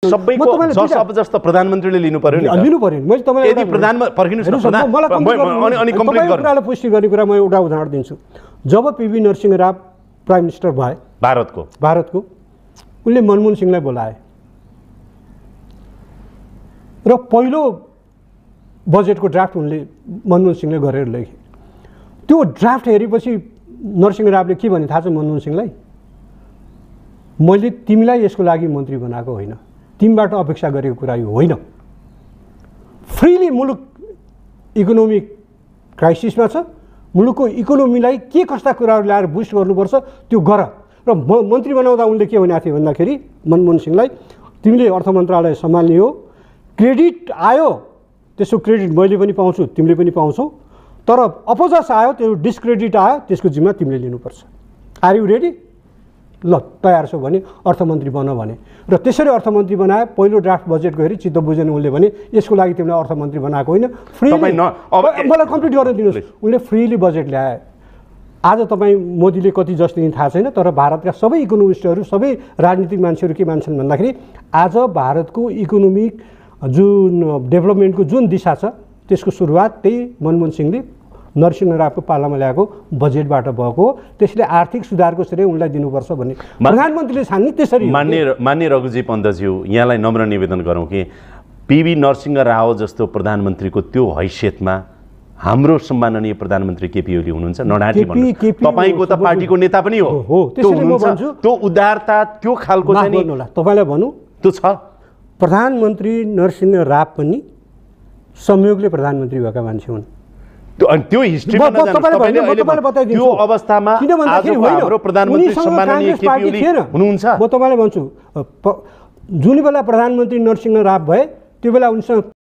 सबैको जस अब जस्तो प्रधानमन्त्रीले लिनु पर्यो नि लिनु पर्यो मैले तपाईलाई यदि प्रधानमा पर्खिनुस् न अनि कम्प्लिट गर्नु कुरालाई पुष्टि गर्ने कुरा म एउटा उदाहरण दिन्छु जब PV Narasimha Rao prime minister भए भारतको उनले मनमोहन सिंहलाई बोलाए र पहिलो बजेटको ड्राफ्ट उनले मनमोहन सिंहले गरेर लेखे त्यो ड्राफ्ट हेरेपछि नरसिंह रावले के भने थाहा छ मनमोहन सिंहलाई मैले तिमीलाई यसको लागि मन्त्री बनाएको होइन तिमीबाट अपेक्षा गरेको कुरा यो होइन फ्रीली मुलुक इकोनोमिक क्राइसिसमा छ मुलुकको इकोनोमीलाई के कस्ता कुराहरू ल्याएर बुस्ट गर्नुपर्छ त्यो गर र मन्त्री बनाउँदा उनले के भनेको थियो भन्दाखेरि मनमोहन सिंहलाई तिमीले अर्थ मन्त्रालय सम्हाल्ने हो क्रेडिट आयो त्यसको क्रेडिट मैले पनि पाउँछु तिमीले पनि पाउँछौ तर अपोजस आयो त्यो डिस्क्रेडिट आयो त्यसको जिम्मा तिमीले लिनुपर्छ आर यु रेडी ल तयार छौ भने अर्थमन्त्री बन भने र त्यसरी अर्थमन्त्री बनाए पहिलो ड्राफ्ट बजेटको हेरी चित्त बुझेन उनले भने यसको लागि तिमीले अर्थमन्त्री बनाएको होइन फ्रीली मलाई कम्प्लिट गर्न दिनुहोस् उनले फ्रीली बजेट ल्याए आज तपाईँ मोदीले कति जस्तो दिन थाहा छैन तर भारतका सबै इकोनोमिस्टहरू सबै राजनीतिक मान्छेहरू के मान्छन् भन्दाखेरि आज भारतको इकोनोमिक जुन डेभलपमेन्टको जुन दिशा छ त्यसको सुरुवात त्यही मनमोहन सिंहले नरसिंह रावको पालामा ल्याएको बजेटबाट भएको त्यसले आर्थिक सुधारको श्रेय उनलाई दिनुपर्छ भन्ने प्रधानमन्त्रीले छान्ने त्यसरी मान्य रघुजी पन्तज्यू यहाँलाई नम्र निवेदन गरौँ कि पीवी नरसिंह राव जस्तो प्रधानमन्त्रीको त्यो हैसियतमा हाम्रो सम्माननीय प्रधानमन्त्री केपी ओली हुनुहुन्छ नडाँटी भन्नु तपाईको त पार्टीको नेता पनि हो त्यसैले म भन्छु त्यो उदारता त्यो खालको चाहिँ नि तपाईलाई भनौँ त्यो छ प्रधानमन्त्री नरसिंह राव पनि संयोगले प्रधानमन्त्री भएका मान्छे हुन् त्यो हिस्ट्रीमा त्यो अवस्थामा हाम्रो प्रधानमन्त्री सम्माननीय केपी ओली हुनुहुन्छ म तपाईलाई भन्छु जुन बेला प्रधानमन्त्री नरसिंह राव भए त्यो बेला उनसँग